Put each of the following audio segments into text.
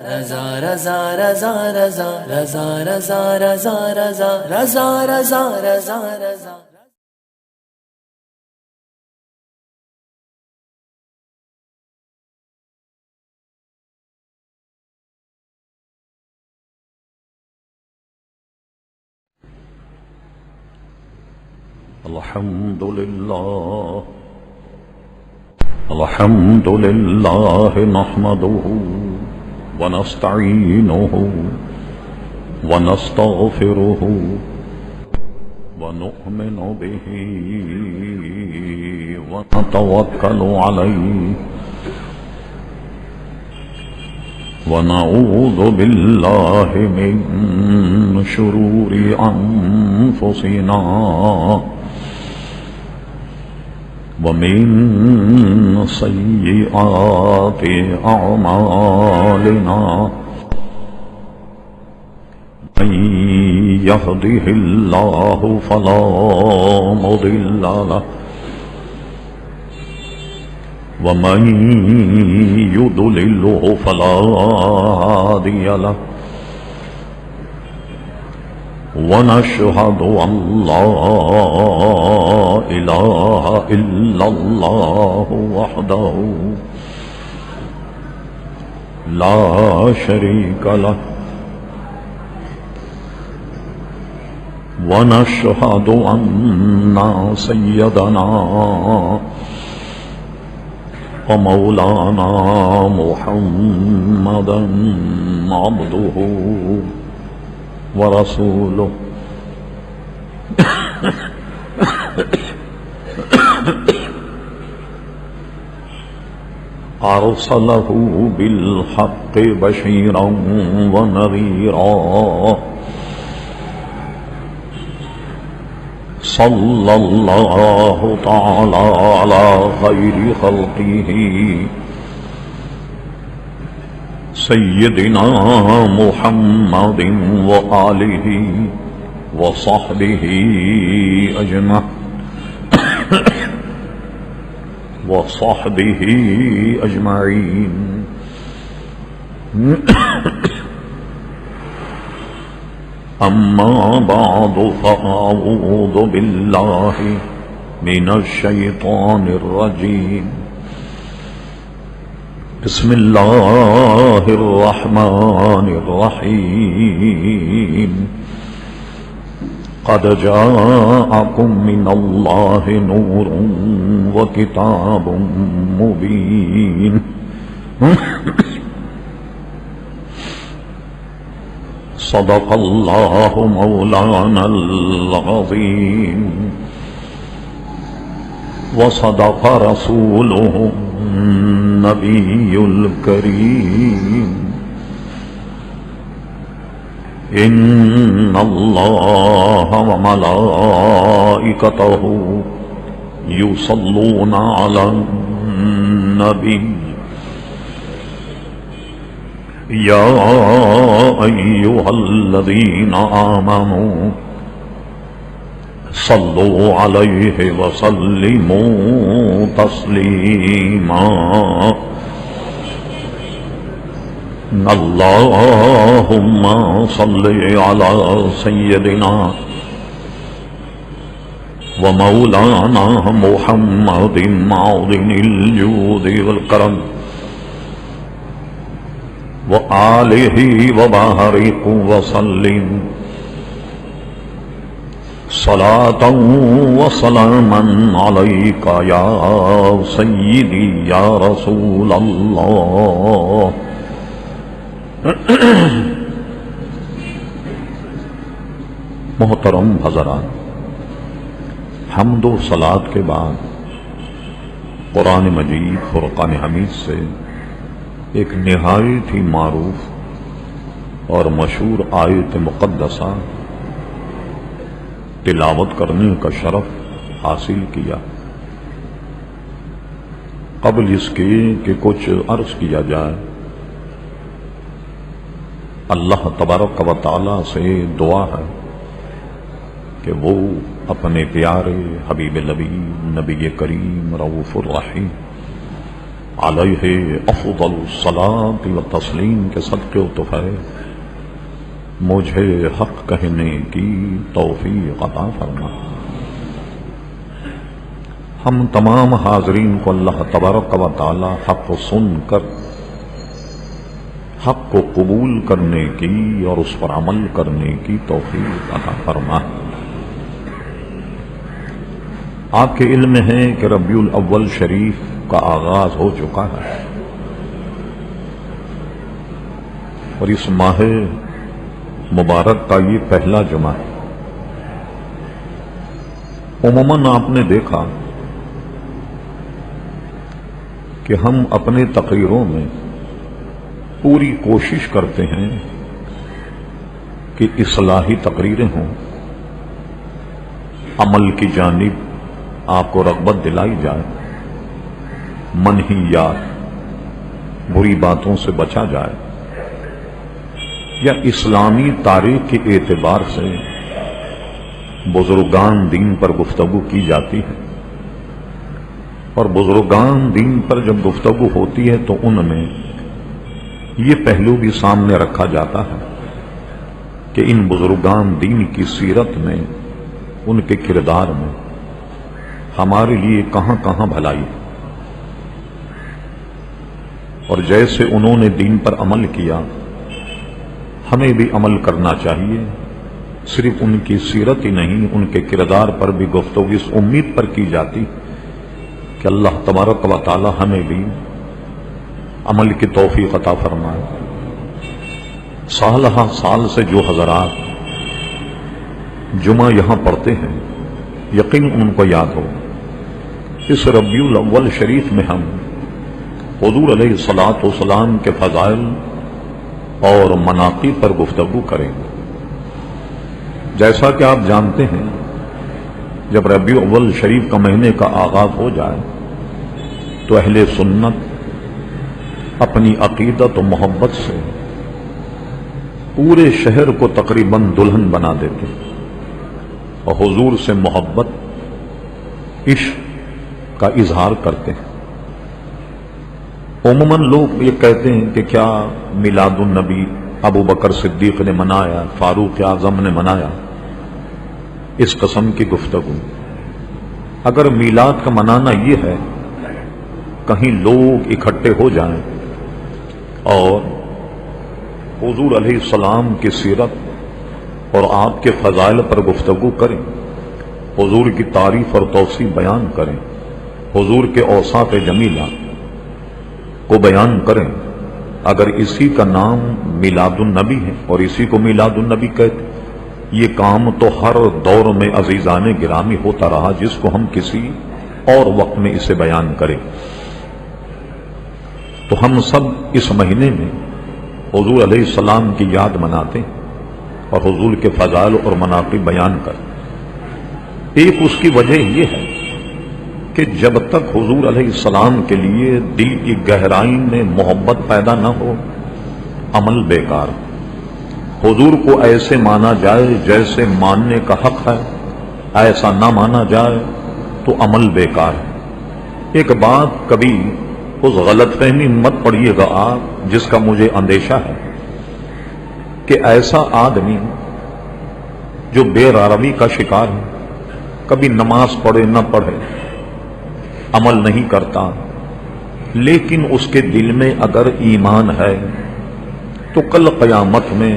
رضا رضا رضا رضا رضا رضا رضا رضا رضا رضا رضا رضا الحمد لله نحمده ونستعينه ونستغفره ونؤمن به ونتوكل عليه ونعوذ بالله من شرور أنفسنا ومن سيئات أعمالنا من يهده الله فلا مضل له ومن يضلله فلا هادي له ونشهد أن لا إله إلا الله وحده لا شريك له ونشهد أن سيدنا ومولانا محمدا عبده ورسوله أرسله بالحق بشيرا ونذيرا صلى الله تعالى على خير خلقه سيدنا محمد وآله وصحبه أجمعين أما بعد فأعوذ بالله من الشيطان الرجيم بسم الله الرحمن الرحيم قد جاءكم من الله نور وكتاب مبين صدق الله مولانا العظيم وصدق رسوله النبي الكريم إن الله وملائكته يصلون على النبي يا أيها الذين آمنوا صلوا عليه وسلموا تسليما اللهم صل على سيدنا ومولانا محمد معظم الجود والكرم وآله وبارك وسلم صلاة وسلاما عليك يا سيدي يا رسول الله محترم حضرات، حمد و صلاۃ کے بعد قرآن مجید فرقان حمید سے ایک نہایت ہی معروف اور مشہور آیت مقدسہ تلاوت کرنے کا شرف حاصل کیا۔ قبل اس کے کہ کچھ عرض کیا جائے، اللہ تبارک و تعالی سے دعا ہے کہ وہ اپنے پیارے حبیب نبی کریم رؤوف الرحیم علیہ افضل الصلاۃ والتسلیم کے صدقے و تحفے مجھے حق کہنے کی توفیق عطا فرما۔ ہم تمام حاضرین کو اللہ تبارک و تعالی حق سن کر حق کو قبول کرنے کی اور اس پر عمل کرنے کی توفیق عطا فرما۔ آپ کے علم میں ہے کہ ربیع الاول شریف کا آغاز ہو چکا ہے اور اس ماہ مبارک کا یہ پہلا جمعہ ہے۔ عموماً آپ نے دیکھا کہ ہم اپنے تقریروں میں پوری کوشش کرتے ہیں کہ اصلاحی تقریریں ہوں، عمل کی جانب آپ کو رغبت دلائی جائے، منہیات بری باتوں سے بچا جائے، یا اسلامی تاریخ کے اعتبار سے بزرگان دین پر گفتگو کی جاتی ہے، اور بزرگان دین پر جب گفتگو ہوتی ہے تو ان میں یہ پہلو بھی سامنے رکھا جاتا ہے کہ ان بزرگان دین کی سیرت میں، ان کے کردار میں ہمارے لیے کہاں کہاں بھلائی ہے، اور جیسے انہوں نے دین پر عمل کیا ہمیں بھی عمل کرنا چاہیے۔ صرف ان کی سیرت ہی نہیں، ان کے کردار پر بھی گفتگو اس امید پر کی جاتی کہ اللہ تبارک و تعالی ہمیں بھی عمل کی توفیق عطا فرمائے۔ سال ہا سال سے جو حضرات جمعہ یہاں پڑھتے ہیں یقین ان کو یاد ہو، اس ربیع الاول شریف میں ہم حضور علیہ الصلاۃ والسلام کے فضائل اور مناقب پر گفتگو کریں گے۔ جیسا کہ آپ جانتے ہیں جب ربیع الاول شریف کا مہینے کا آغاز ہو جائے تو اہل سنت اپنی عقیدت و محبت سے پورے شہر کو تقریباً دلہن بنا دیتے اور حضور سے محبت، عشق کا اظہار کرتے ہیں۔ عموماً لوگ یہ کہتے ہیں کہ کیا میلاد النبی ابو بکر صدیق نے منایا، فاروق اعظم نے منایا؟ اس قسم کی گفتگو، اگر میلاد کا منانا یہ ہے کہیں لوگ اکٹھے ہو جائیں اور حضور علیہ السلام کی سیرت اور آپ کے فضائل پر گفتگو کریں، حضور کی تعریف اور توصیف بیان کریں، حضور کے اوصاف جمیلہ کو بیان کریں، اگر اسی کا نام میلاد النبی ہے اور اسی کو میلاد النبی کہتے، یہ کام تو ہر دور میں عزیزان گرامی ہوتا رہا جس کو ہم کسی اور وقت میں اسے بیان کریں۔ تو ہم سب اس مہینے میں حضور علیہ السلام کی یاد مناتے ہیں اور حضور کے فضائل اور مناقب بیان کرتے۔ ایک اس کی وجہ یہ ہے کہ جب تک حضور علیہ السلام کے لیے دل کی گہرائی میں محبت پیدا نہ ہو عمل بیکار۔ حضور کو ایسے مانا جائے جیسے ماننے کا حق ہے، ایسا نہ مانا جائے تو عمل بیکار ہے۔ ایک بات کبھی اس غلط فہمی مت پڑیے گا آپ، جس کا مجھے اندیشہ ہے کہ ایسا آدمی جو بے راروی کا شکار ہے، کبھی نماز پڑھے نہ پڑھے، عمل نہیں کرتا، لیکن اس کے دل میں اگر ایمان ہے تو کل قیامت میں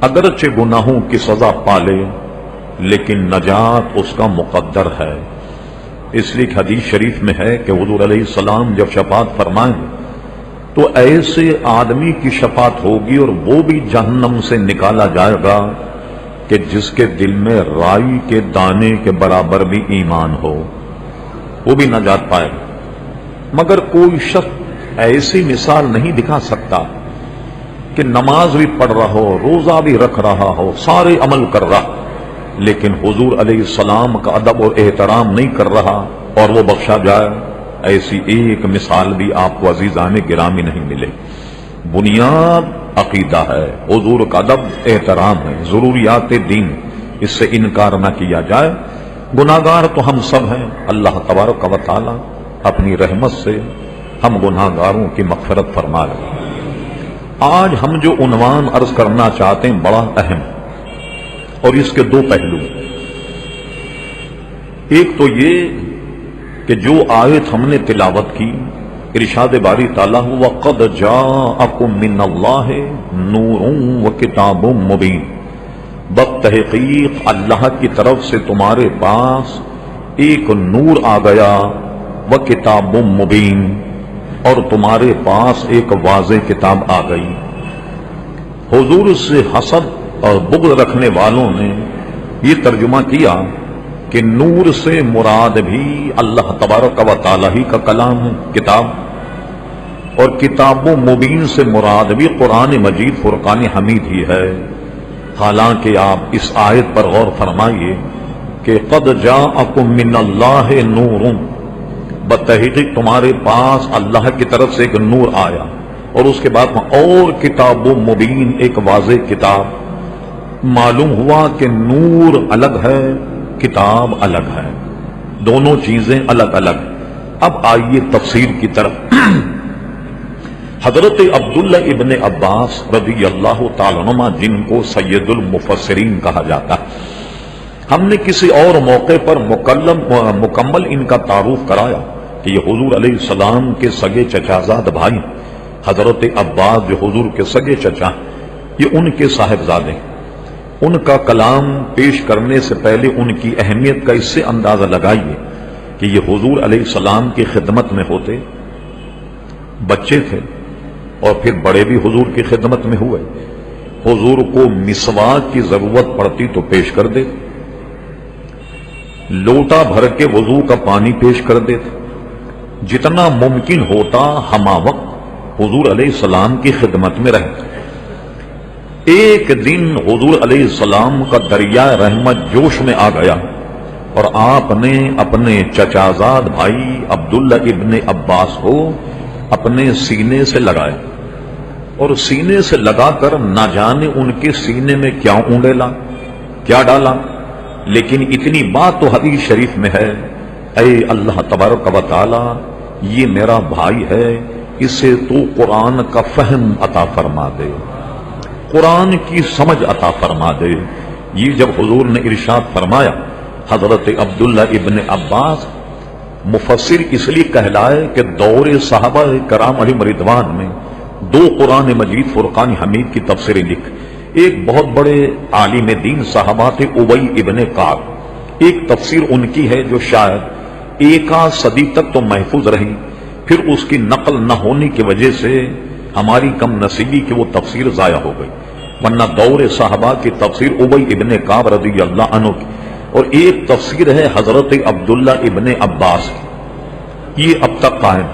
اگرچہ گناہوں کی سزا پالے لیکن نجات اس کا مقدر ہے۔ اس لیے حدیث شریف میں ہے کہ حضور علیہ السلام جب شفاعت فرمائیں تو ایسے آدمی کی شفاعت ہوگی اور وہ بھی جہنم سے نکالا جائے گا کہ جس کے دل میں رائی کے دانے کے برابر بھی ایمان ہو، وہ بھی نجات پائے گا۔ مگر کوئی شخص ایسی مثال نہیں دکھا سکتا کہ نماز بھی پڑھ رہا ہو، روزہ بھی رکھ رہا ہو، سارے عمل کر رہا، لیکن حضور علیہ السلام کا ادب اور احترام نہیں کر رہا اور وہ بخشا جائے۔ ایسی ایک مثال بھی آپ کو عزیزان گرامی نہیں ملے۔ بنیاد عقیدہ ہے، حضور کا ادب احترام ہے، ضروریات دین، اس سے انکار نہ کیا جائے۔ گناہگار تو ہم سب ہیں، اللہ تبارک و تعالی اپنی رحمت سے ہم گناہگاروں کی مغفرت فرما لے۔ آج ہم جو عنوان عرض کرنا چاہتے ہیں بڑا اہم اور اس کے دو پہلو، ایک تو یہ کہ جو آیت ہم نے تلاوت کی، ارشاد باری تعالیٰ وَقَدْ جَاءَكُم مِّنَ اللَّهِ نُورٌ وَكِتَابٌ مُّبِينٌ، بتحقیق اللہ کی طرف سے تمہارے پاس ایک نور آ گیا، وَكِتَابٌ مُّبِينٌ، اور تمہارے پاس ایک واضح کتاب آ گئی۔ حضور سے حسد اور بغض رکھنے والوں نے یہ ترجمہ کیا کہ نور سے مراد بھی اللہ تبارک و تعالی ہی کا کلام ہے، کتاب، اور کتاب و مبین سے مراد بھی قرآن مجید فرقان حمید ہی ہے۔ حالانکہ آپ اس آیت پر غور فرمائیے کہ قد جاءکم من اللہ نور، بتحقیق تمہارے پاس اللہ کی طرف سے ایک نور آیا، اور اس کے بعد اور کتاب و مبین، ایک واضح کتاب۔ معلوم ہوا کہ نور الگ ہے، کتاب الگ ہے، دونوں چیزیں الگ الگ۔ اب آئیے تفسیر کی طرف۔ حضرت عبداللہ ابن عباس رضی اللہ تعالیٰ عنہ، جن کو سید المفسرین کہا جاتا ہے، ہم نے کسی اور موقع پر مکمل ان کا تعارف کرایا کہ یہ حضور علیہ السلام کے سگے چچازاد بھائی، حضرت عباس جو حضور کے سگے چچا، یہ ان کے صاحبزادے ہیں۔ ان کا کلام پیش کرنے سے پہلے ان کی اہمیت کا اس سے اندازہ لگائیے کہ یہ حضور علیہ السلام کی خدمت میں ہوتے، بچے تھے اور پھر بڑے بھی حضور کی خدمت میں ہوئے۔ حضور کو مسواک کی ضرورت پڑتی تو پیش کر دیتے، لوٹا بھر کے وضو کا پانی پیش کر دیتے، جتنا ممکن ہوتا ہمہ وقت حضور علیہ السلام کی خدمت میں رہتے۔ ایک دن حضور علیہ السلام کا دریائے رحمت جوش میں آ گیا اور آپ نے اپنے چچازاد بھائی عبداللہ ابن عباس کو اپنے سینے سے لگائے، اور سینے سے لگا کر نہ جانے ان کے سینے میں کیا اونڈیلا، کیا ڈالا، لیکن اتنی بات تو حدیث شریف میں ہے، اے اللہ تبارک و تعالی، یہ میرا بھائی ہے، اسے تو قرآن کا فہم عطا فرما دے، قرآن کی سمجھ عطا فرما دے۔ یہ جب حضور نے ارشاد فرمایا، حضرت عبداللہ ابن عباس مفسر اس لیے کہلائے کہ دور صحابہ کرام علیہم رضوان میں دو قرآن مجید فرقان حمید کی تفسیریں لکھ۔ ایک بہت بڑے عالم دین صحابہ تھے ابی ابن کعب، ایک تفسیر ان کی ہے جو شاید ایک صدی تک تو محفوظ رہی، پھر اس کی نقل نہ ہونے کی وجہ سے ہماری کم نصیبی کی وہ تفسیر ضائع ہو گئی، ورنہ دور صحابہ کی تفسیر ابی ابن کعب رضی اللہ عنہ کی، اور ایک تفسیر ہے حضرت عبداللہ ابن عباس کی، یہ اب تک قائم،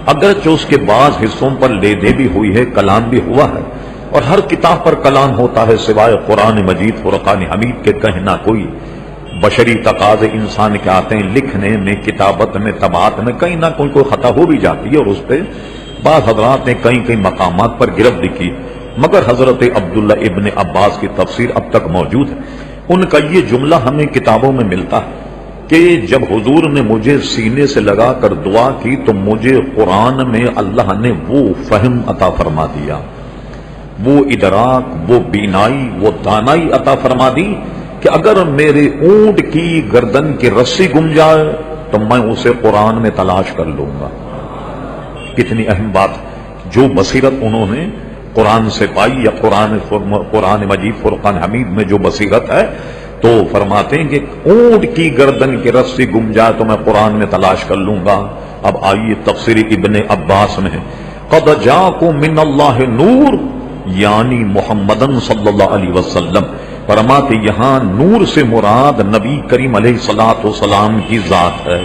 اگرچہ اس کے بعض حصوں پر لے دے بھی ہوئی ہے، کلام بھی ہوا ہے، اور ہر کتاب پر کلام ہوتا ہے سوائے قرآن مجید فرقان حمید کے، کہیں نہ کوئی بشری تقاضے انسان کے آتے ہیں، لکھنے میں، کتابت میں، طباعت میں کہیں نہ کوئی خطا ہو بھی جاتی ہے، اور اس پہ بعض حضرات نے کئی مقامات پر گرفت بھی کی، مگر حضرت عبداللہ ابن عباس کی تفسیر اب تک موجود ہے۔ ان کا یہ جملہ ہمیں کتابوں میں ملتا ہے کہ جب حضور نے مجھے سینے سے لگا کر دعا کی تو مجھے قرآن میں اللہ نے وہ فہم عطا فرما دیا، وہ ادراک، وہ بینائی، وہ دانائی عطا فرما دی کہ اگر میرے اونٹ کی گردن کی رسی گم جائے تو میں اسے قرآن میں تلاش کر لوں گا۔ کتنی اہم بات، جو بصیرت انہوں نے قرآن سے پائی، یا قرآن مجید فرقان حمید میں جو بصیرت ہے، تو فرماتے ہیں کہ اونٹ کی گردن کی رسی گم جائے تو میں قرآن میں تلاش کر لوں گا۔ اب آئیے تفسیر ابن عباس میں، قد جاءکم من اللہ نور، یعنی محمدن صلی اللہ علیہ وسلم، فرماتے یہاں نور سے مراد نبی کریم علیہ الصلوۃ والسلام کی ذات ہے۔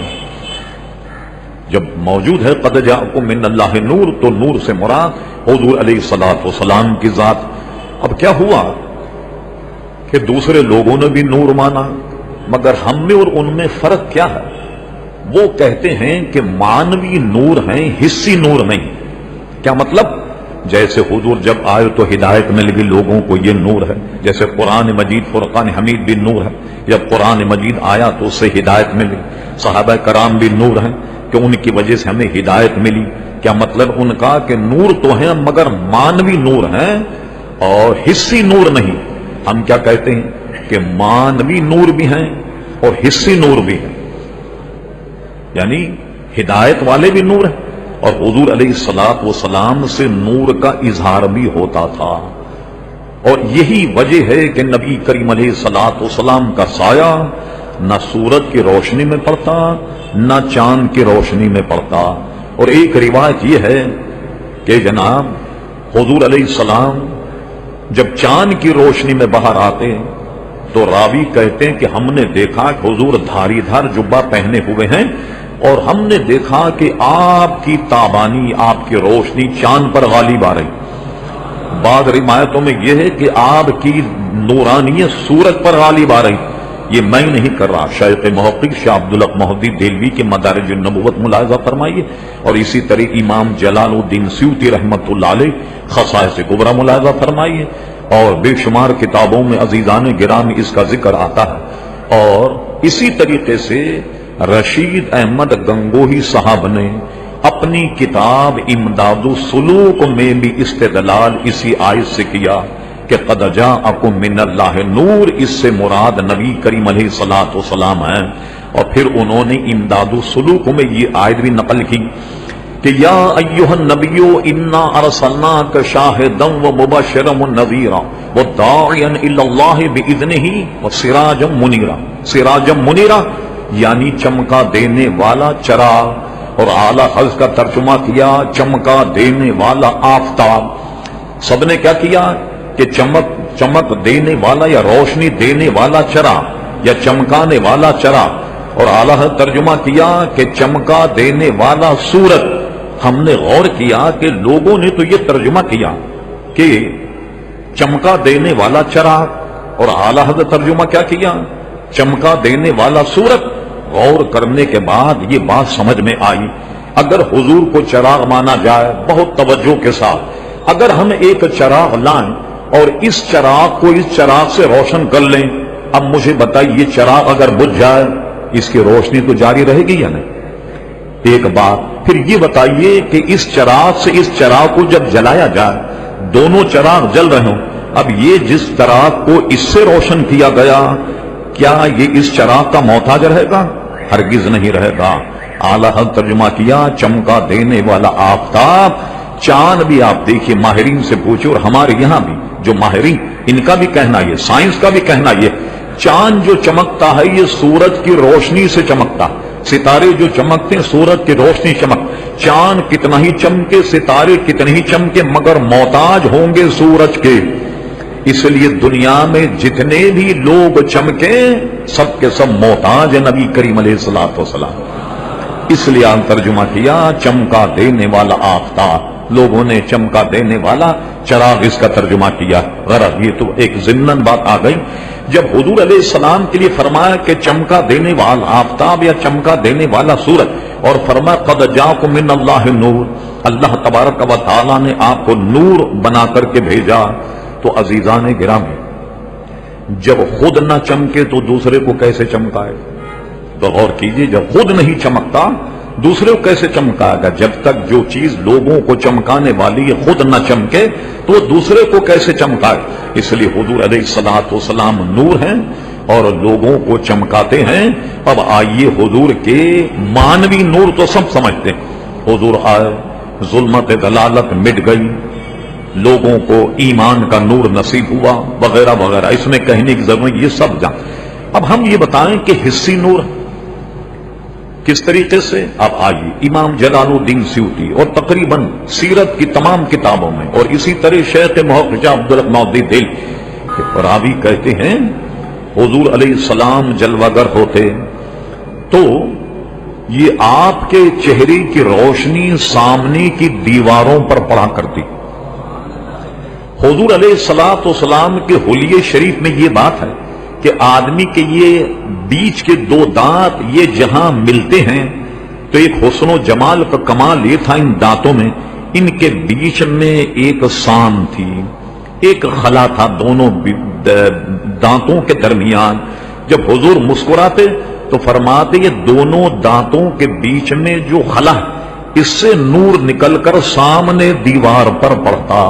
جب موجود ہے قد جاءکم من اللہ نور، تو نور سے مراد حضور علیہ الصلوۃ والسلام کی ذات۔ اب کیا ہوا کہ دوسرے لوگوں نے بھی نور مانا، مگر ہم میں اور ان میں فرق کیا ہے؟ وہ کہتے ہیں کہ مانوی نور ہیں، حصی نور نہیں۔ کیا مطلب؟ جیسے حضور جب آئے تو ہدایت مل گئی لوگوں کو، یہ نور ہے، جیسے قرآن مجید فرقان حمید بھی نور ہے، جب قرآن مجید آیا تو اس سے ہدایت مل گئی۔ صحابہ کرام بھی نور ہیں کہ ان کی وجہ سے ہمیں ہدایت ملی. کیا مطلب ان کا کہ نور تو ہیں مگر مانوی نور ہیں اور حصی نور نہیں. ہم کیا کہتے ہیں کہ مانوی نور بھی ہیں اور حصی نور بھی ہیں، یعنی ہدایت والے بھی نور ہیں اور حضور علیہ الصلوۃ والسلام سے نور کا اظہار بھی ہوتا تھا. اور یہی وجہ ہے کہ نبی کریم علیہ الصلوۃ والسلام کا سایہ نہ سورج کی روشنی میں پڑتا نہ چاند کی روشنی میں پڑتا. اور ایک روایت یہ ہے کہ جناب حضور علیہ السلام جب چاند کی روشنی میں باہر آتے تو راوی کہتے ہیں کہ ہم نے دیکھا کہ حضور دھاری دھار جبہ پہنے ہوئے ہیں اور ہم نے دیکھا کہ آپ کی تابانی، آپ کی روشنی چاند پر غالب آ رہی. بعض روایتوں میں یہ ہے کہ آپ کی نورانیت سورج پر غالب آ رہی. یہ میں نہیں کر رہا، شیخ محقق شاہ عبدالحق محدث دہلوی کے مدارج النبوت ملاحظہ فرمائیے، اور اسی طرح امام جلال الدین سیوطی رحمۃ اللہ علیہ خصائص کبریٰ ملاحظہ فرمائیے، اور بے شمار کتابوں میں عزیزان گرامی اس کا ذکر آتا ہے. اور اسی طریقے سے رشید احمد گنگوہی صاحب نے اپنی کتاب امداد السلوک میں بھی استدلال اسی آیت سے کیا کہ قد جاءکم من اللہ نور، اس سے مراد نبی کریم علیہ الصلوۃ والسلام ہیں. اور پھر انہوں نے امداد السلوک میں یہ آیت بھی نقل کی کہ یا ایھا النبی انا ارسلناک شاہدا ومبشرا ونذیرا وداعیا الی اللہ باذنہ وسراجا منیرا. سراجا منیرا یعنی چمکا دینے والا چراغ، اور اعلی حضرت کا ترجمہ کیا چمکا دینے والا آفتاب. سب نے کیا کیا کہ چمک دینے والا یا روشنی دینے والا چراغ یا چمکانے والا چراغ، اور اعلی حضرت ترجمہ کیا کہ چمکا دینے والا سورج. ہم نے غور کیا کہ لوگوں نے تو یہ ترجمہ کیا کہ چمکا دینے والا چراغ، اور اعلی حضرت ترجمہ کیا کیا چمکا دینے والا سورج. غور کرنے کے بعد یہ بات سمجھ میں آئی، اگر حضور کو چراغ مانا جائے بہت توجہ کے ساتھ، اگر ہم ایک چراغ لائیں اور اس چراغ کو اس چراغ سے روشن کر لیں، اب مجھے بتائیے یہ چراغ اگر بجھ جائے اس کی روشنی تو جاری رہے گی یا نہیں؟ ایک بات. پھر یہ بتائیے کہ اس چراغ سے اس چراغ کو جب جلایا جائے، دونوں چراغ جل رہے ہوں، اب یہ جس چراغ کو اس سے روشن کیا گیا کیا یہ اس چراغ کا محتاج رہے گا؟ ہرگز نہیں رہے گا. اعلیٰ حضرت ترجمہ کیا چمکا دینے والا آفتاب. چاند بھی آپ دیکھیے ماہرین سے پوچھو، اور ہمارے یہاں بھی جو ماہرین ان کا بھی کہنا یہ، سائنس کا بھی کہنا یہ، چاند جو چمکتا ہے یہ سورج کی روشنی سے چمکتا. ستارے جو چمکتے ہیں سورج کی روشنی چمک. چاند کتنا ہی چمکے، ستارے کتنے ہی چمکے، مگر محتاج ہوں گے سورج کے. اس لیے دنیا میں جتنے بھی لوگ چمکے سب کے سب محتاج ہیں نبی کریم علیہ الصلوۃ والسلام. اس لیے ترجمہ کیا چمکا دینے والا آفتاب. لوگوں نے چمکا دینے والا چراغ اس کا ترجمہ کیا. غرض یہ تو ایک ضمناً بات آ گئی جب حضور علیہ السلام کے لیے فرمایا کہ چمکا دینے والا آفتاب یا چمکا دینے والا سورج، اور فرمایا قد جاءکم من اللہ نور، اللہ تبارک و تعالی نے آپ کو نور بنا کر کے بھیجا. تو عزیزان گرامی جب خود نہ چمکے تو دوسرے کو کیسے چمکائے؟ تو غور کیجئے، جب خود نہیں چمکتا دوسرے کو کیسے چمکائے گا؟ جب تک جو چیز لوگوں کو چمکانے والی ہے خود نہ چمکے تو وہ دوسرے کو کیسے چمکائے؟ اس لیے حضور علیہ الصلوۃ والسلام نور ہیں اور لوگوں کو چمکاتے ہیں. اب آئیے حضور کے مانوی نور تو سب سمجھتے ہیں. حضور آئے، ظلمت دلالت مٹ گئی، لوگوں کو ایمان کا نور نصیب ہوا وغیرہ وغیرہ. اس میں کہنے کی ضرورت یہ سب جان. اب ہم یہ بتائیں کہ حصی نور کس طریقے سے؟ اب آئیے امام جلال الدین سیوطی اور تقریباً سیرت کی تمام کتابوں میں، اور اسی طرح شیخ محقق عبدالحق محدث دہلوی راوی کہتے ہیں حضور علیہ السلام جلوہ گر ہوتے تو یہ آپ کے چہرے کی روشنی سامنے کی دیواروں پر پڑا کرتی. حضور علیہ الصلوۃ والسلام کے حلیے شریف میں یہ بات ہے کہ آدمی کے یہ بیچ کے دو دانت یہ جہاں ملتے ہیں تو ایک حسن و جمال کا کمال یہ تھا ان دانتوں میں، ان کے بیچ میں ایک سان تھی، ایک خلا تھا دونوں دانتوں کے درمیان. جب حضور مسکراتے تو فرماتے یہ دونوں دانتوں کے بیچ میں جو خلا ہے اس سے نور نکل کر سامنے دیوار پر پڑتا۔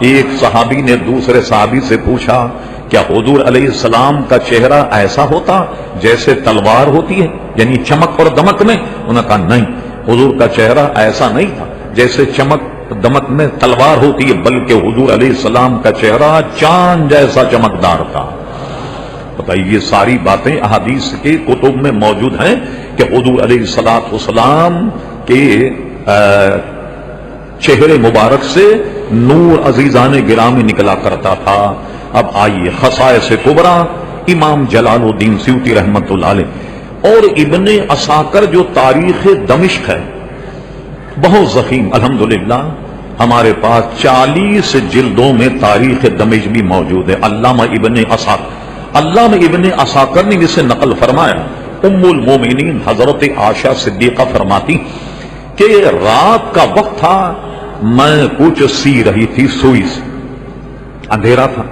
ایک صحابی نے دوسرے صحابی سے پوچھا کیا حضور علیہ السلام کا چہرہ ایسا ہوتا جیسے تلوار ہوتی ہے، یعنی چمک اور دمک میں؟ انہوں نے کہا نہیں، حضور کا چہرہ ایسا نہیں تھا جیسے چمک دمک میں تلوار ہوتی ہے، بلکہ حضور علیہ السلام کا چہرہ چاند جیسا چمکدار تھا۔ بتائیے، یہ ساری باتیں احادیث کے کتب میں موجود ہیں کہ حضور علیہ السلام کے چہرے مبارک سے نور عزیزان گرامی نکلا کرتا تھا۔ اب آئیے خصائص کبریٰ امام جلال الدین سیوطی رحمت اللہ علیہ اور ابن عساکر جو تاریخ دمشق ہے بہت ضخیم، الحمدللہ ہمارے پاس 40 جلدوں میں تاریخ دمشق بھی موجود ہے۔ علامہ ابن عساکر نے اسے نقل فرمایا، ام المومنین حضرت عائشہ صدیقہ فرماتی کہ رات کا وقت تھا، میں کچھ سی رہی تھی سوئی سے، اندھیرا تھا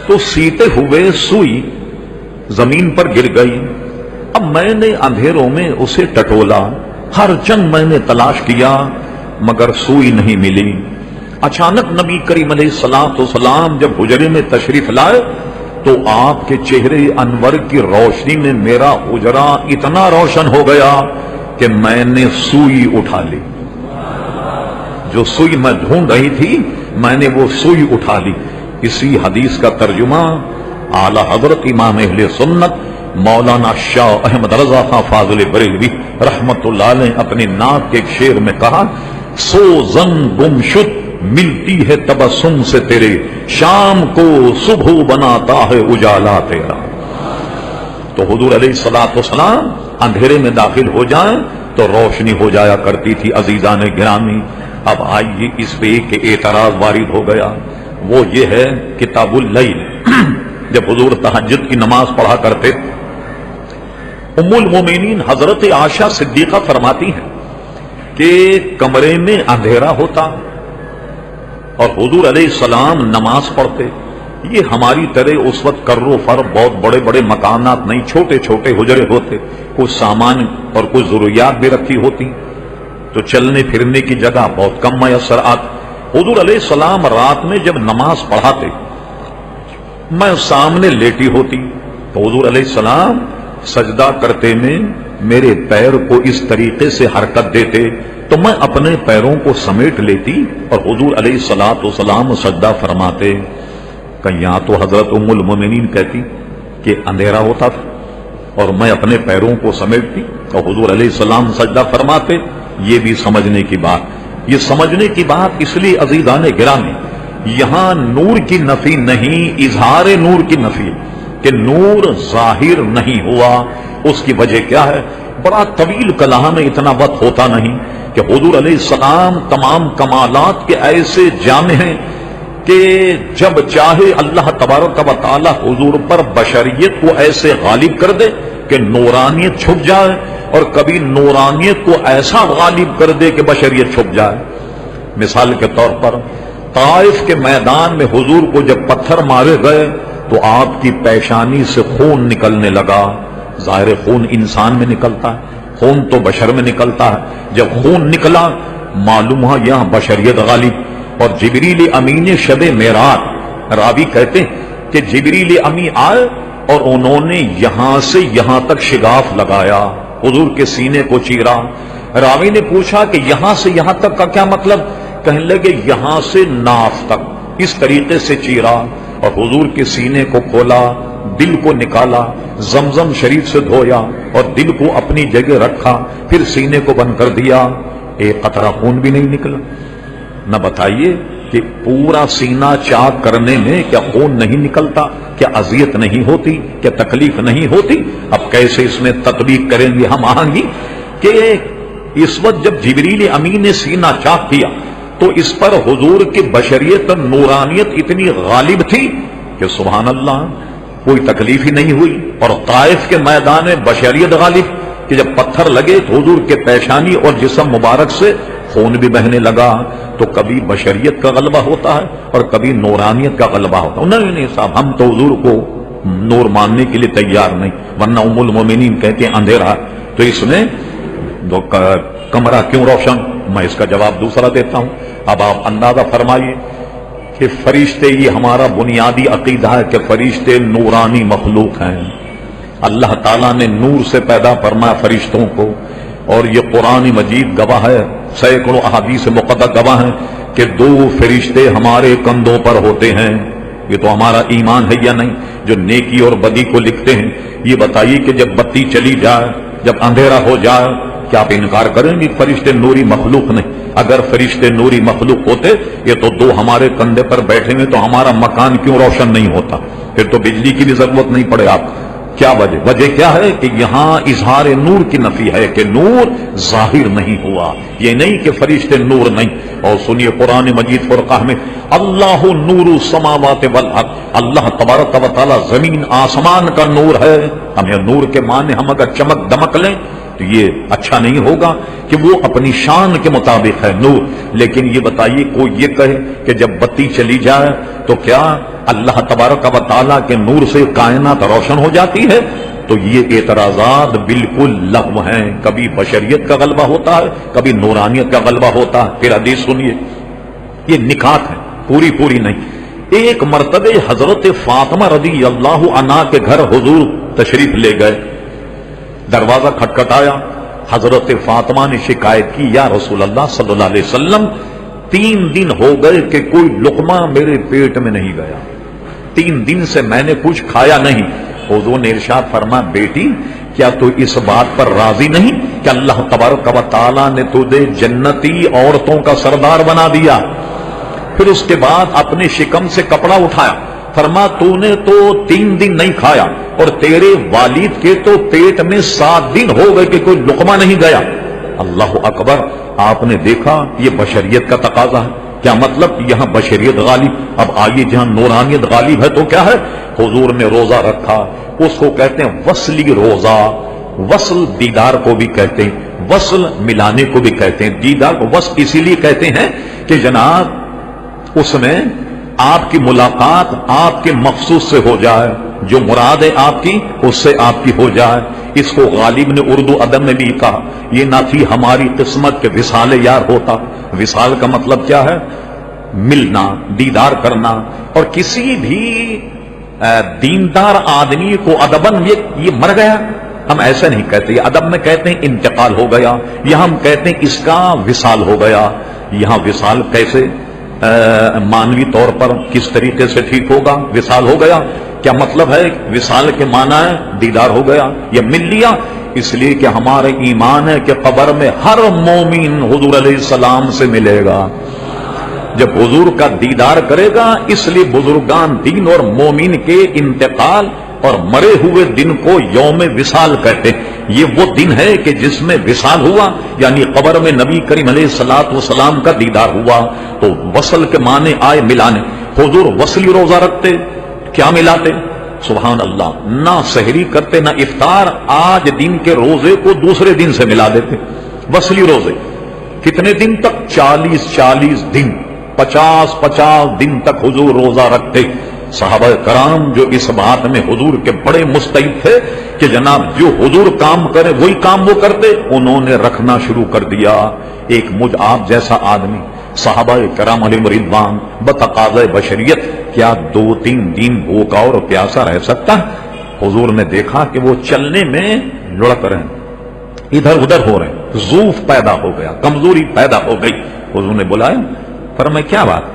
تو سیتے ہوئے سوئی زمین پر گر گئی۔ اب میں نے اندھیروں میں اسے ٹٹولا، ہر چند میں نے تلاش کیا مگر سوئی نہیں ملی۔ اچانک نبی کریم علیہ السلام جب حجرے میں تشریف لائے تو آپ کے چہرے انور کی روشنی میں میرا حجرہ اتنا روشن ہو گیا کہ میں نے سوئی اٹھا لی، جو سوئی میں ڈھونڈ رہی تھی میں نے وہ سوئی اٹھا لی۔ اسی حدیث کا ترجمہ اعلی حضرت امام اہل سنت مولانا شاہ احمد رضا خان فاضل بریلوی رحمت اللہ علیہ اپنی نعت کے ایک شعر میں کہا، سو زن گم شد ملتی ہے تبسم سے تیرے، شام کو صبح بناتا ہے اجالا تیرا۔ تو حضور علیہ السلام اندھیرے میں داخل ہو جائیں تو روشنی ہو جایا کرتی تھی عزیزان گرامی۔ اب آئیے اس پہ ایک اعتراض وارد ہو گیا، وہ یہ ہے کتاب اللیل جب حضور تہجد کی نماز پڑھا کرتے، ام المومنین حضرت عائشہ صدیقہ فرماتی ہیں کہ کمرے میں اندھیرا ہوتا اور حضور علیہ السلام نماز پڑھتے۔ یہ ہماری طرح اس وقت کر و فر بہت بڑے بڑے مکانات نہیں، چھوٹے چھوٹے حجرے ہوتے، کچھ سامان اور کچھ ضروریات بھی رکھی ہوتی تو چلنے پھرنے کی جگہ بہت کم میسر آتی۔ حضور علیہ السلام رات میں جب نماز پڑھاتے میں سامنے لیٹی ہوتی تو حضور علیہ السلام سجدہ کرتے میں میرے پیر کو اس طریقے سے حرکت دیتے تو میں اپنے پیروں کو سمیٹ لیتی اور حضور علیہ السلام سجدہ فرماتے۔ کہ یہاں تو حضرت ام المومنین کہتی کہ اندھیرا ہوتا تھا اور میں اپنے پیروں کو سمیٹتی اور حضور علیہ السلام سجدہ فرماتے۔ یہ بھی سمجھنے کی بات، یہ سمجھنے کی بات اس لیے عزیزان گرامی، یہاں نور کی نفی نہیں، اظہار نور کی نفی کہ نور ظاہر نہیں ہوا۔ اس کی وجہ کیا ہے؟ بڑا طویل کلام میں اتنا وقت ہوتا نہیں کہ حضور علیہ السلام تمام کمالات کے ایسے جامع ہیں کہ جب چاہے اللہ تبارک و تعالی حضور پر بشریت کو ایسے غالب کر دے کہ نورانیت چھپ جائے، اور کبھی نورانیت کو ایسا غالب کر دے کہ بشریت چھپ جائے۔ مثال کے طور پر طائف کے میدان میں حضور کو جب پتھر مارے گئے تو آپ کی پیشانی سے خون نکلنے لگا۔ ظاہر خون انسان میں نکلتا ہے، خون تو بشر میں نکلتا ہے۔ جب خون نکلا معلوم ہوا یہاں بشریت غالب، اور جبریل امین شب معراج، راوی کہتے ہیں کہ جبریل امین آئے اور انہوں نے یہاں سے یہاں تک شگاف لگایا، حضور کے سینے کو چیرا۔ راوی نے پوچھا کہ یہاں سے یہاں تک کا کیا مطلب؟ کہنے لگے یہاں سے ناف تک اس طریقے سے چیرا اور حضور کے سینے کو کھولا، دل کو نکالا، زمزم شریف سے دھویا اور دل کو اپنی جگہ رکھا، پھر سینے کو بند کر دیا، ایک قطرہ خون بھی نہیں نکلا۔ نہ بتائیے کہ پورا سینہ چاک کرنے میں کیا خون نہیں نکلتا؟ کیا اذیت نہیں ہوتی؟ کیا تکلیف نہیں ہوتی؟ اب کیسے اس میں تطبیق کریں گے ہم آہنگی کہ اس وقت جب جبریل امین نے سینہ چاک کیا تو اس پر حضور کی بشریت نورانیت اتنی غالب تھی کہ سبحان اللہ کوئی تکلیف ہی نہیں ہوئی۔ اور طائف کے میدان میں بشریت غالب کہ جب پتھر لگے تو حضور کے پیشانی اور جسم مبارک سے خون بھی بہنے لگا۔ تو کبھی بشریت کا غلبہ ہوتا ہے اور کبھی نورانیت کا غلبہ ہوتا ہے۔ نہیں صاحب، ہم تو حضور کو نور ماننے کے لیے تیار نہیں، ورنہ ام المومنین کہتے ہیں اندھیرا تو اس میں کمرہ کیوں روشن؟ میں اس کا جواب دوسرا دیتا ہوں۔ اب آپ اندازہ فرمائیے کہ فرشتے، یہ ہمارا بنیادی عقیدہ ہے کہ فرشتے نورانی مخلوق ہیں، اللہ تعالیٰ نے نور سے پیدا فرمایا فرشتوں کو، اور یہ قرآن مجید گواہ ہے، سینکڑوں احادیث مقدس گواہ ہیں کہ 2 فرشتے ہمارے کندھوں پر ہوتے ہیں۔ یہ تو ہمارا ایمان ہے یا نہیں؟ جو نیکی اور بدی کو لکھتے ہیں۔ یہ بتائیے کہ جب بتی چلی جائے، جب اندھیرا ہو جائے، کیا آپ انکار کریں گے فرشتے نوری مخلوق نہیں؟ اگر فرشتے نوری مخلوق ہوتے، یہ تو 2 ہمارے کندھے پر بیٹھے ہوئے، تو ہمارا مکان کیوں روشن نہیں ہوتا؟ پھر تو بجلی کی بھی ضرورت نہیں پڑے آپ۔ کیا وجہ کیا ہے کہ یہاں اظہار نور کی نفی ہے کہ نور ظاہر نہیں ہوا، یہ نہیں کہ فرشتے نور نہیں۔ اور سنیے قرآن مجید فرقہ میں اللہ نور السماوات والارض، اللہ تبارک و تعالی زمین آسمان کا نور ہے۔ ہمیں نور کے معنی ہم اگر چمک دمک لیں تو یہ اچھا نہیں ہوگا کہ وہ اپنی شان کے مطابق ہے نور، لیکن یہ بتائیے کوئی یہ کہے کہ جب بتی چلی جائے تو کیا اللہ تبارک و تعالیٰ کے نور سے کائنات روشن ہو جاتی ہے؟ تو یہ اعتراضات بالکل لغو ہیں، کبھی بشریت کا غلبہ ہوتا ہے، کبھی نورانیت کا غلبہ ہوتا ہے۔ پھر حدیث سنیے، یہ نکات ہے، پوری نہیں۔ ایک مرتبہ حضرت فاطمہ رضی اللہ عنہا کے گھر حضور تشریف لے گئے، دروازہ کھٹکھٹایا، حضرت فاطمہ نے شکایت کی، یا رسول اللہ صلی اللہ علیہ وسلم 3 دن ہو گئے کہ کوئی لقمہ میرے پیٹ میں نہیں گیا، 3 دن سے میں نے کچھ کھایا نہیں۔ حضور نے ارشاد فرمایا، بیٹی کیا تو اس بات پر راضی نہیں کہ اللہ تبارک و تعالیٰ نے تجھے جنتی عورتوں کا سردار بنا دیا؟ پھر اس کے بعد اپنے شکم سے کپڑا اٹھایا، فرما تو نے تو 3 دن نہیں کھایا، اور تیرے والد کے تو پیٹ میں 7 دن ہو گئے کہ کوئی لقمہ نہیں گیا۔ اللہ اکبر! آپ نے دیکھا یہ بشریت کا تقاضا ہے، کیا مطلب یہاں بشریت غالب؟ اب آئیے جہاں نورانیت غالب ہے تو کیا ہے؟ حضور نے روزہ رکھا، اس کو کہتے ہیں وصلی روزہ، وصل دیدار کو بھی کہتے ہیں، وصل ملانے کو بھی کہتے ہیں، دیدار کو وصل اسی لیے کہتے ہیں کہ جناب اس میں آپ کی ملاقات آپ کے مخصوص سے ہو جائے، جو مراد ہے آپ کی اس سے آپ کی ہو جائے۔ اس کو غالب نے اردو ادب میں بھی کہا، یہ نہ تھی ہماری قسمت کے وصال یار ہوتا۔ وصال کا مطلب کیا ہے؟ ملنا، دیدار کرنا۔ اور کسی بھی دیندار آدمی کو ادبن یہ مر گیا، ہم ایسا نہیں کہتے، یہ ادب میں کہتے ہیں انتقال ہو گیا، یہاں ہم کہتے ہیں اس کا وصال ہو گیا۔ یہاں وصال کیسے مانوی طور پر کس طریقے سے ٹھیک ہوگا؟ وصال ہو گیا، کیا مطلب ہے؟ وصال کے معنی ہے دیدار ہو گیا یا مل لیا۔ اس لیے کہ ہمارا ایمان ہے کہ قبر میں ہر مومن حضور علیہ السلام سے ملے گا، جب حضور کا دیدار کرے گا۔ اس لیے بزرگان دین اور مومن کے انتقال اور مرے ہوئے دن کو یوم وصال کہتے ہیں۔ یہ وہ دن ہے کہ جس میں وصال ہوا، یعنی قبر میں نبی کریم علیہ الصلوۃ والسلام کا دیدار ہوا۔ تو وصل کے معنی آئے ملانے۔ حضور وصلی روزہ رکھتے، کیا ملاتے؟ سبحان اللہ! نہ سحری کرتے نہ افطار، آج دن کے روزے کو دوسرے دن سے ملا دیتے۔ وصلی روزے کتنے دن تک؟ 40 دن، 50 دن تک حضور روزہ رکھتے۔ صحابہ کرام جو اس بات میں حضور کے بڑے مستعد تھے کہ جناب جو حضور کام کرے وہی کام وہ کرتے، انہوں نے رکھنا شروع کر دیا۔ ایک مجھ آپ جیسا آدمی صحابہ کرام علیہ رضوان بتقاضۂ بشریت کیا 2-3 دن بھوکا اور پیاسا رہ سکتا ہے؟ حضور نے دیکھا کہ وہ چلنے میں لڑک رہے ہیں، ادھر ادھر ہو رہے ہیں، ضعف پیدا ہو گیا، کمزوری پیدا ہو گئی۔ حضور نے بلایا، فرمایا کیا بات،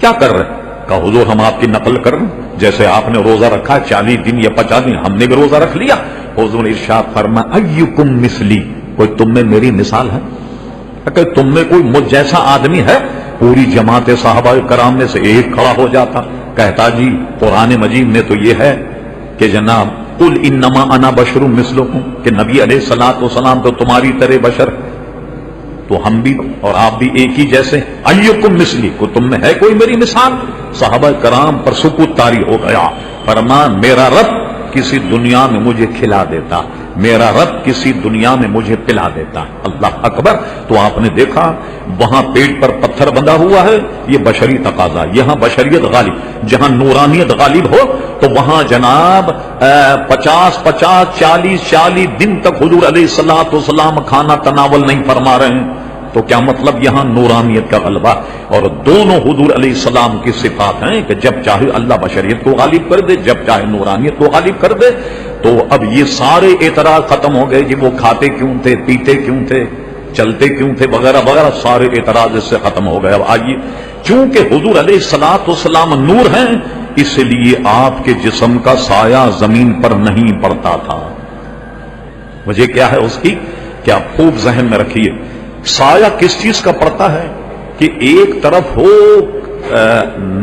کیا کر رہے ہیں؟ کہا حضور ہم آپ کی نقل کر رہے ہیں، جیسے آپ نے روزہ رکھا 40 دن یا 50 دن ہم نے بھی روزہ رکھ لیا۔ حضور نے ارشاد فرمایا ایکم مثلی، کوئی تم میں میری مثال ہے؟ کہ تم میں کوئی مجھ جیسا آدمی ہے؟ پوری جماعت صحابہ کرام میں سے ایک کھڑا ہو جاتا، کہتا جی قرآن مجید میں تو یہ ہے کہ جناب قل انما انا بشر مثلکم، کہ نبی علیہ الصلوۃ والسلام تو تمہاری طرح بشر، تو ہم بھی اور آپ بھی ایک ہی جیسے۔ ایکم مثلی، کو تم میں ہے کوئی میری مثال؟ صحابہ کرام پر سکوت طاری ہو گیا۔ فرمان میرا رب کسی دنیا میں مجھے کھلا دیتا، میرا رب کسی دنیا میں مجھے پلا دیتا ہے. اللہ اکبر. تو آپ نے دیکھا وہاں پیٹ پر پتھر بندھا ہوا ہے، یہ بشری تقاضا. یہاں بشریت غالب، جہاں نورانیت غالب ہو تو وہاں جناب 40 دن تک حضور علیہ الصلوۃ والسلام کھانا تناول نہیں فرما رہے ہیں. تو کیا مطلب یہاں نورانیت کا غلبہ. اور دونوں حضور علیہ السلام کی صفات ہیں کہ جب چاہے اللہ بشریت کو غالب کر دے، جب چاہے نورانیت کو غالب کر دے. تو اب یہ سارے اعتراض ختم ہو گئے کہ وہ کھاتے کیوں تھے، پیتے کیوں تھے، چلتے کیوں تھے وغیرہ وغیرہ، سارے اعتراض اس سے ختم ہو گئے. اب آئیے، چونکہ حضور علیہ الصلوۃ والسلام نور ہیں، اس لیے آپ کے جسم کا سایہ زمین پر نہیں پڑتا تھا. وجہ کیا ہے اس کی کہ آپ خوب ذہن میں رکھیے. سایہ کس چیز کا پڑتا ہے کہ ایک طرف ہو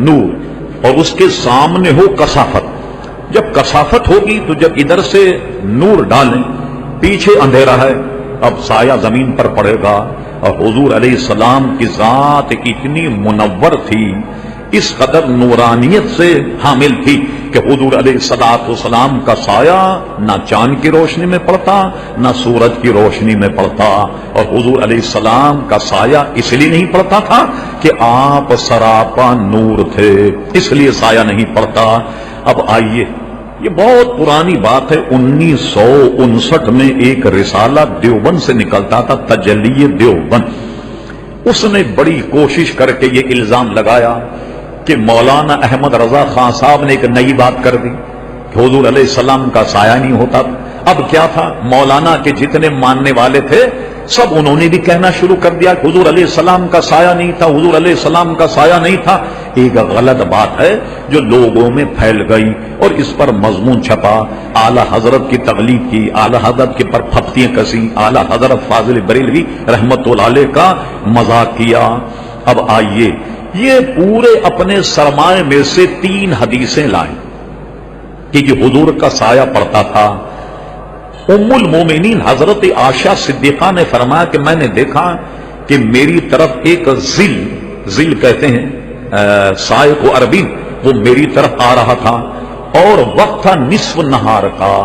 نور اور اس کے سامنے ہو کثافت. جب کثافت ہوگی تو جب ادھر سے نور ڈالیں، پیچھے اندھیرا ہے، اب سایہ زمین پر پڑے گا. اور حضور علیہ السلام کی ذات اتنی منور تھی، اس قدر نورانیت سے حامل تھی کہ حضور علیہ الصلوۃ والسلام کا سایہ نہ چاند کی روشنی میں پڑتا، نہ سورج کی روشنی میں پڑتا. اور حضور علیہ السلام کا سایہ اس لیے نہیں پڑتا تھا کہ آپ سراپا نور تھے، اس لیے سایہ نہیں پڑتا. اب آئیے، یہ بہت پرانی بات ہے. 1959 میں ایک رسالہ دیوبند سے نکلتا تھا، تجلی دیوبند. اس نے بڑی کوشش کر کے یہ الزام لگایا کہ مولانا احمد رضا خان صاحب نے ایک نئی بات کر دی کہ حضور علیہ السلام کا سایہ نہیں ہوتا. اب کیا تھا، مولانا کے جتنے ماننے والے تھے سب انہوں نے بھی کہنا شروع کر دیا کہ حضور علیہ السلام کا سایہ نہیں تھا، حضور علیہ السلام کا سایہ نہیں تھا. ایک غلط بات ہے جو لوگوں میں پھیل گئی اور اس پر مضمون چھپا، اعلی حضرت کی تقلید کی، اعلی حضرت کے پر پھپتیاں کسی، اعلی حضرت فاضل بریلوی رحمت اللہ علیہ کا مذاق کیا. اب آئیے، یہ پورے اپنے سرمایہ میں سے 3 حدیثیں لائیں کہ یہ حضور کا سایہ پڑتا تھا. ام المومنین حضرت عائشہ صدیقہ نے فرمایا کہ میں نے دیکھا کہ میری طرف ایک ذل کہتے ہیں سائے کو عربی، وہ میری طرف آ رہا تھا اور وقت تھا نصف نہار کا،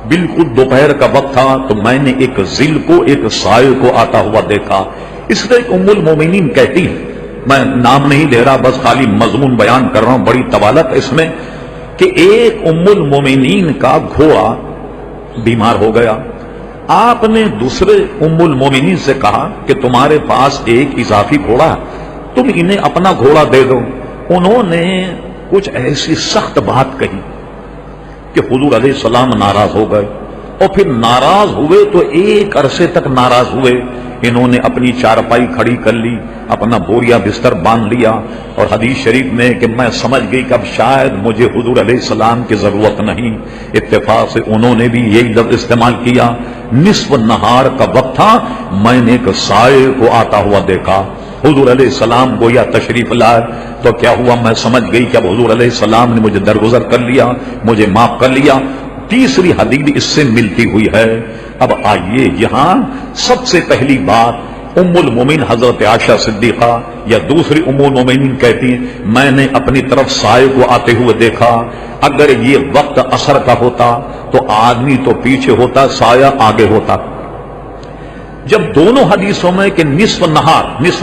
بالکل دوپہر کا وقت تھا. تو میں نے ایک ذل کو، ایک سائے کو آتا ہوا دیکھا. اس لیے ام المومنین کہتی ہے، میں نام نہیں لے رہا، بس خالی مضمون بیان کر رہا ہوں، بڑی طوالت اس میں، کہ ایک ام المومنین کا گھوڑا بیمار ہو گیا. آپ نے دوسرے ام المومنین سے کہا کہ تمہارے پاس ایک اضافی گھوڑا ہے، تم انہیں اپنا گھوڑا دے دو. انہوں نے کچھ ایسی سخت بات کہی کہ حضور علیہ السلام ناراض ہو گئے. اور پھر ناراض ہوئے تو ایک عرصے تک ناراض ہوئے. انہوں نے اپنی چارپائی کھڑی کر لی، اپنا بوریا بستر باندھ لیا، اور حدیث شریف میں کہ میں سمجھ گئی کہ اب شاید مجھے حضور علیہ السلام کی ضرورت نہیں. اتفاق سے انہوں نے بھی یہی لفظ استعمال کیا. نصف نہار کا وقت تھا، میں نے ایک سائے کو آتا ہوا دیکھا. حضور علیہ السلام گویا تشریف لائے تو کیا ہوا، میں سمجھ گئی کہ اب حضور علیہ السلام نے مجھے درگزر کر لیا، مجھے معاف کر لیا. تیسری حدیث اس سے ملتی ہوئی ہے. اب آئیے، یہاں سب سے پہلی بات ام المومنین حضرت عائشہ صدیقہ یا دوسری ام المومنین کہتی ہیں میں نے اپنی طرف سائے کو آتے ہوئے دیکھا. اگر یہ وقت عصر کا ہوتا تو آدمی تو پیچھے ہوتا، سایہ آگے ہوتا. جب دونوں حدیثوں میں کہ نصف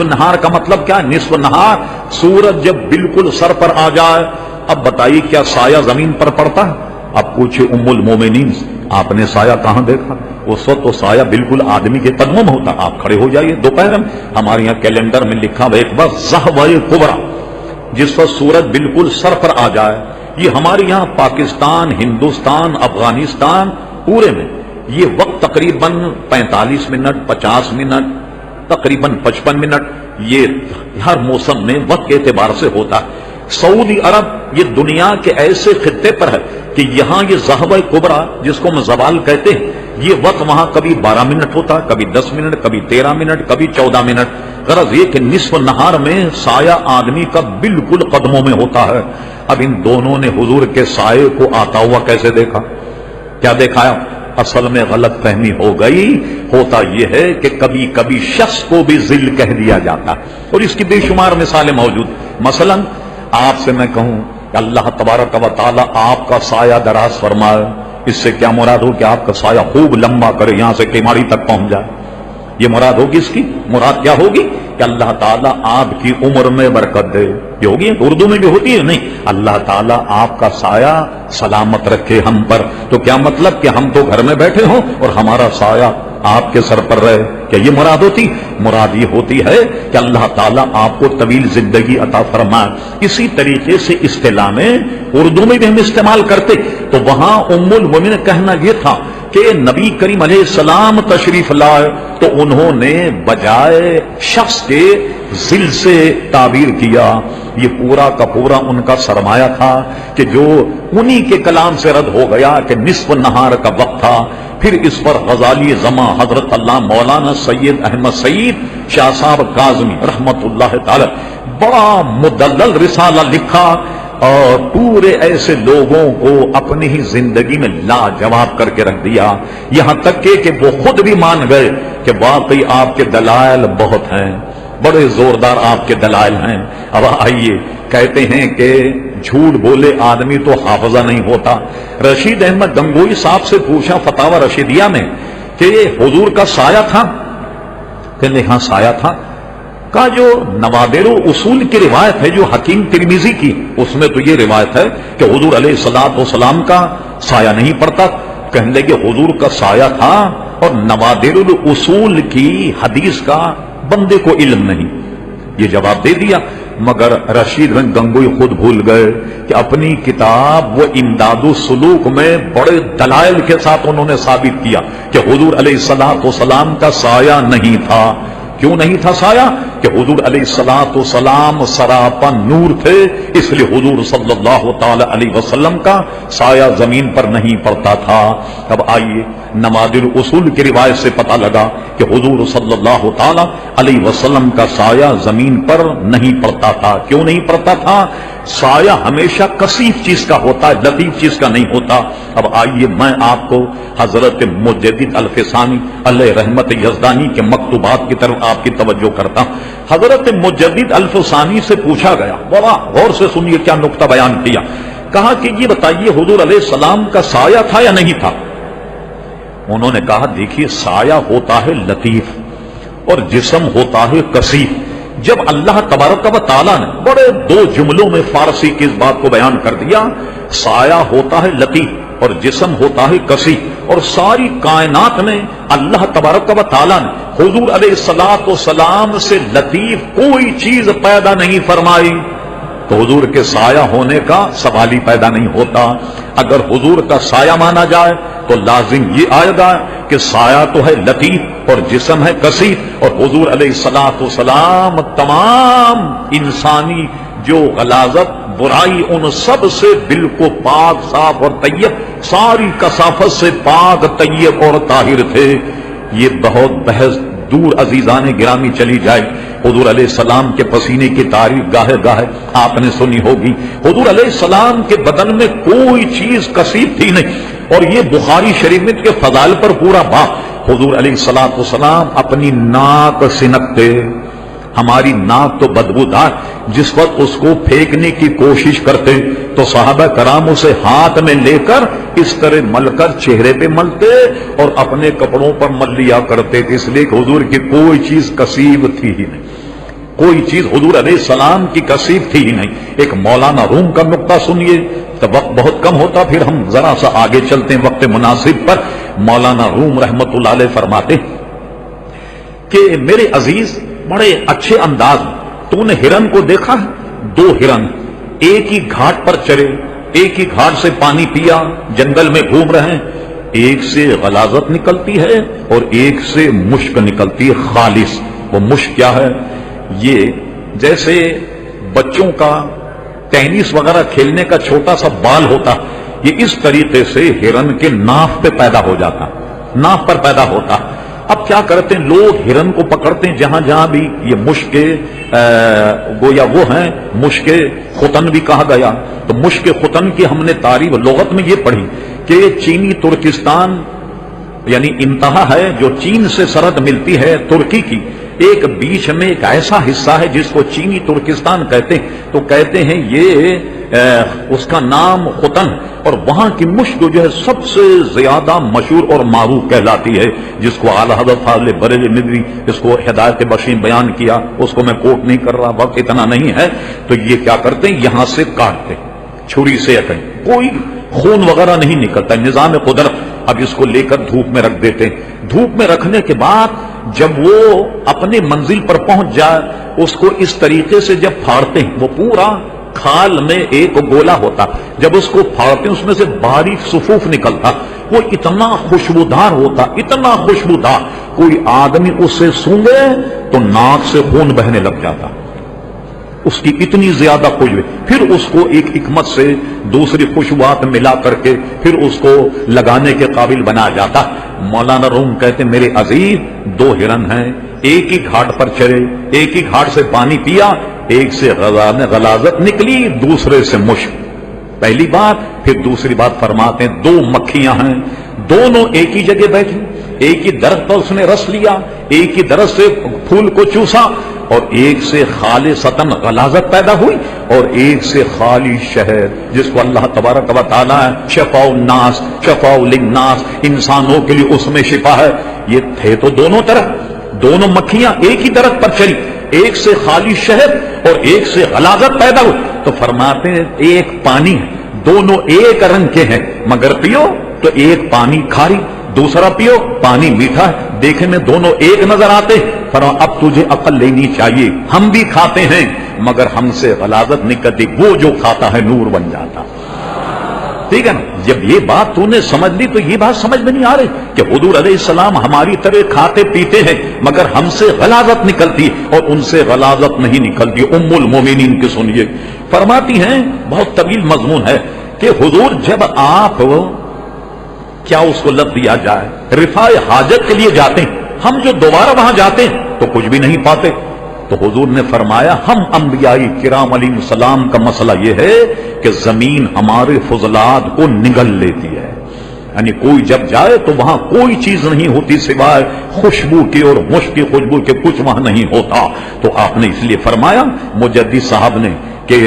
نہار کا مطلب کیا ہے؟ نصف نہار سورج جب بالکل سر پر آ جائے. اب بتائیے کیا سایہ زمین پر پڑتا ہے؟ اب پوچھے ام المومنین آپ نے سایہ کہاں دیکھا؟ اس وقت تو سایہ بالکل آدمی کے قدموں میں ہوتا. آپ کھڑے ہو جائیے دوپہر میں، ہمارے یہاں کیلنڈر میں لکھا ہوا ایک بار ضحوہ کبریٰ، جس وقت سورج بالکل سر پر آ جائے. یہ ہمارے یہاں پاکستان، ہندوستان، افغانستان پورے میں یہ وقت تقریباً 45 منٹ، 50 منٹ، تقریباً 55 منٹ، یہ ہر موسم میں وقت کے اعتبار سے ہوتا ہے. سعودی عرب یہ دنیا کے ایسے خطے پر ہے کہ یہاں یہ ضحوہ کبریٰ جس کو ہم زوال کہتے ہیں، یہ وقت وہاں کبھی 12 منٹ ہوتا، کبھی 10 منٹ، کبھی 13 منٹ، کبھی 14 منٹ. غرض یہ کہ نصف نہار میں سایہ آدمی کا بالکل قدموں میں ہوتا ہے. اب ان دونوں نے حضور کے سائے کو آتا ہوا کیسے دیکھا؟ کیا دیکھا؟ اصل میں غلط فہمی ہو گئی. ہوتا یہ ہے کہ کبھی کبھی شخص کو بھی ذل کہہ دیا جاتا ہے، اور اس کی بے شمار مثالیں موجود. مثلا آپ سے میں کہوں کہ اللہ تبارک و تعالی آپ کا سایہ دراز فرمائے، اس سے کیا مراد ہو کہ آپ کا سایہ خوب لمبا کرے، یہاں سے کیماڑی تک پہنچ جائے، یہ مراد ہوگی اس کی؟ مراد کیا ہوگی کہ اللہ تعالیٰ آپ کی عمر میں برکت دے، یہ ہوگی اردو میں بھی ہوتی ہے نہیں، اللہ تعالیٰ آپ کا سایہ سلامت رکھے ہم پر، تو کیا مطلب کہ ہم تو گھر میں بیٹھے ہوں اور ہمارا سایہ آپ کے سر پر رہے، کیا یہ مراد ہوتی؟ مراد یہ ہوتی ہے کہ اللہ تعالیٰ آپ کو طویل زندگی عطا فرمائے۔ اسی طریقے سے اصطلاح میں اردو میں بھی ہم استعمال کرتے، تو وہاں ام المؤمنین کہنا یہ تھا کہ نبی کریم علیہ السلام تشریف لائے تو انہوں نے بجائے شخص کے ذل سے تعبیر کیا، یہ پورا کا پورا ان کا سرمایہ تھا کہ جو انہی کے کلام سے رد ہو گیا کہ نصف نہار کا وقت تھا۔ پھر اس پر غزالی زماں حضرت اللہ مولانا سید احمد سعید شاہ صاحب کاظمی رحمت اللہ تعالی بڑا مدلل رسالہ لکھا اور پورے ایسے لوگوں کو اپنی ہی زندگی میں لاجواب کر کے رکھ دیا، یہاں تک کہ وہ خود بھی مان گئے کہ واقعی آپ کے دلائل بہت ہیں، بڑے زوردار آپ کے دلائل ہیں۔ اب آئیے، کہتے ہیں کہ جھوٹ بولے آدمی تو حافظہ نہیں ہوتا۔ رشید احمد گنگوئی صاحب سے پوچھا فتاوی رشیدیہ میں کہ یہ حضور کا سایہ تھا؟ کہنے ہاں سایہ تھا۔ کا جو نوادر اصول کی روایت ہے جو حکیم ترمذی کی، اس میں تو یہ روایت ہے کہ حضور علیہ الصلوۃ والسلام کا سایہ نہیں پڑتا، کہنے لگے حضور کا سایہ تھا اور نوادر الاصول کی حدیث کا بندے کو علم نہیں، یہ جواب دے دیا۔ مگر رشید بن گنگوئی خود بھول گئے کہ اپنی کتاب وہ امداد السلوک میں بڑے دلائل کے ساتھ انہوں نے ثابت کیا کہ حضور علیہ الصلوۃ والسلام کا سایہ نہیں تھا۔ کیوں نہیں تھا سایہ؟ کہ حضور علیہ الصلوۃ والسلام سراپا نور تھے، اس لیے حضور صلی اللہ تعالی علیہ وسلم کا سایہ زمین پر نہیں پڑتا تھا۔ اب آئیے، نوادر اصول کی روایت سے پتہ لگا کہ حضور صلی اللہ تعالی علیہ وسلم کا سایہ زمین پر نہیں پڑتا تھا۔ کیوں نہیں پڑتا تھا؟ سایہ ہمیشہ کثیف چیز کا ہوتا ہے، لطیف چیز کا نہیں ہوتا۔ اب آئیے میں آپ کو حضرت مجدد الفسانی علیہ رحمت یزدانی کے مکتوبات کی طرف آپ کی توجہ کرتا ہوں۔ حضرت مجدد الفسانی سے پوچھا گیا، بڑا غور سے سنیے کیا نقطہ بیان کیا، کہا کہ یہ بتائیے حضور علیہ السلام کا سایہ تھا یا نہیں تھا؟ انہوں نے کہا دیکھیے سایہ ہوتا ہے لطیف اور جسم ہوتا ہے کثیف۔ جب اللہ تبارک و تعالیٰ نے بڑے دو جملوں میں فارسی کی اس بات کو بیان کر دیا، سایہ ہوتا ہے لطیف اور جسم ہوتا ہے کثیف، اور ساری کائنات میں اللہ تبارک و تعالیٰ نے حضور علیہ الصلوۃ والسلام سے لطیف کوئی چیز پیدا نہیں فرمائی، تو حضور کے سایہ ہونے کا سوال ہی پیدا نہیں ہوتا۔ اگر حضور کا سایہ مانا جائے تو لازم یہ آئے گا کہ سایہ تو ہے لطیف اور جسم ہے کثیف، اور حضور علیہ الصلوۃ والسلام تمام انسانی جو غلاظت برائی ان سب سے بالکل پاک صاف اور طیب، ساری کثافت سے پاک طیب اور طاہر تھے۔ یہ بہت بحث دور عزیزان گرامی چلی جائے، حضور علیہ السلام کے پسینے کی تعریف گاہے گاہے آپ نے سنی ہوگی۔ حضور علیہ السلام کے بدن میں کوئی چیز کثیف تھی نہیں، اور یہ بخاری شریف میں کے فضائل پر پورا باب۔ حضور علیہ الصلوۃ والسلام اپنی ناک سنکتے، ہماری ناک تو بدبودار، جس وقت اس کو پھینکنے کی کوشش کرتے تو صحابہ کرام اسے ہاتھ میں لے کر اس طرح مل کر چہرے پہ ملتے اور اپنے کپڑوں پر مل لیا کرتے تھے، اس لیے کہ حضور کی کوئی چیز کثیف تھی ہی نہیں، کوئی چیز حضور علیہ السلام کی کثیف تھی ہی نہیں۔ ایک مولانا روم کا نقطہ سنیے، تو وقت بہت کم ہوتا، پھر ہم ذرا سا آگے چلتے ہیں وقت مناسب پر۔ مولانا روم رحمت اللہ علیہ فرماتے کہ میرے عزیز بڑے اچھے انداز تو نے ہرن کو دیکھا ہے؟ دو ہرن ایک ہی گھاٹ پر چرے، ایک ہی گھاٹ سے پانی پیا، جنگل میں گھوم رہے ہیں، ایک سے غلاظت نکلتی ہے اور ایک سے مشک نکلتی ہے خالص۔ وہ مشک کیا ہے؟ یہ جیسے بچوں کا ٹینس وغیرہ کھیلنے کا چھوٹا سا بال ہوتا، یہ اس طریقے سے ہرن کے ناف پہ پیدا ہو جاتا، ناف پر پیدا ہوتا۔ اب کیا کرتے ہیں لوگ ہرن کو پکڑتے ہیں جہاں جہاں بھی یہ مشک گویا وہ ہیں، مشک ختن بھی کہا گیا، تو مشک ختن کی ہم نے تعریف لغت میں یہ پڑھی کہ چینی ترکستان یعنی انتہا ہے جو چین سے سرحد ملتی ہے ترکی کی، ایک بیچ میں ایک ایسا حصہ ہے جس کو چینی ترکستان کہتے ہیں، تو کہتے ہیں یہ اس کا نام ختن، اور وہاں کی مشک جو ہے سب سے زیادہ مشہور اور معروف کہلاتی ہے، جس کو اعلی حضرت فاضل بریلوی ندوی اس کو ہدایت بخشی بیان کیا، اس کو میں کوٹ نہیں کر رہا، وقت اتنا نہیں ہے۔ تو یہ کیا کرتے ہیں، یہاں سے کاٹتے چھری سے، کوئی خون وغیرہ نہیں نکلتا، نظام قدرت۔ اب اس کو لے کر دھوپ میں رکھ دیتے ہیں، دھوپ میں رکھنے کے بعد جب وہ اپنے منزل پر پہنچ جائے، اس کو اس طریقے سے جب پھاڑتے ہیں، وہ پورا کھال میں ایک گولا ہوتا، جب اس کو پھاڑتے ہیں اس میں سے باریک صفوف نکلتا، وہ اتنا خوشبودار ہوتا، اتنا خوشبودار، کوئی آدمی اس سے سونگے تو ناک سے خون بہنے لگ جاتا، اس کی اتنی زیادہ خوشبو۔ پھر اس کو ایک حکمت سے دوسری خوشبوات ملا کر کے پھر اس کو لگانے کے قابل بنا جاتا۔ مولانا روم کہتے میرے عزیز، دو ہرن ہیں، ایک ہی گھاٹ پر چلے، ایک ہی گھاٹ سے پانی پیا، ایک سے غلاظت نکلی، دوسرے سے مشک۔ پہلی بات، پھر دوسری بات فرماتے ہیں دو مکھیاں ہیں، دونوں ایک ہی جگہ بیٹھی، ایک ہی درخت پر اس نے رس لیا، ایک ہی درخت سے پھول کو چوسا، اور ایک سے خالصتاً غلاظت پیدا ہوئی، اور ایک سے خالی شہد، جس کو اللہ تبارک و تعالیٰ شفاء الناس، شفاء للناس، انسانوں کے لیے اس میں شفا ہے۔ یہ تھے تو دونوں طرف، دونوں مکھیاں ایک ہی درخت پر چلی، ایک سے خالی شہد اور ایک سے غلاظت پیدا ہوئی۔ تو فرماتے ہیں ایک پانی ہے، دونوں ایک رنگ کے ہیں، مگر پیو تو ایک پانی کھاری، دوسرا پیو پانی میٹھا ہے، دیکھنے میں دونوں ایک نظر آتے۔ فرمایا اب تجھے عقل لینی چاہیے، ہم بھی کھاتے ہیں مگر ہم سے غلاظت نکلتی، وہ جو کھاتا ہے نور بن جاتا۔ ٹھیک ہے نا؟ جب یہ بات تو نے سمجھ لی تو یہ بات سمجھ میں نہیں آ رہی کہ حضور علیہ السلام ہماری طرح کھاتے پیتے ہیں مگر ہم سے غلاظت نکلتی اور ان سے غلاظت نہیں نکلتی۔ ام المومنین کی سنیے، فرماتی ہیں، بہت طویل مضمون ہے کہ حضور جب آپ کیا اس کو لفظ دیا جائے رفاع حاجت کے لیے جاتے ہیں، ہم جو دوبارہ وہاں جاتے ہیں تو کچھ بھی نہیں پاتے، تو حضور نے فرمایا ہم انبیاء کرام علیہ السلام کا مسئلہ یہ ہے کہ زمین ہمارے فضلات کو نگل لیتی ہے، یعنی کوئی جب جائے تو وہاں کوئی چیز نہیں ہوتی سوائے خوشبو کی اور مشک کی خوشبو کے، کچھ وہاں نہیں ہوتا۔ تو آپ نے اس لیے فرمایا مجدد صاحب نے کہ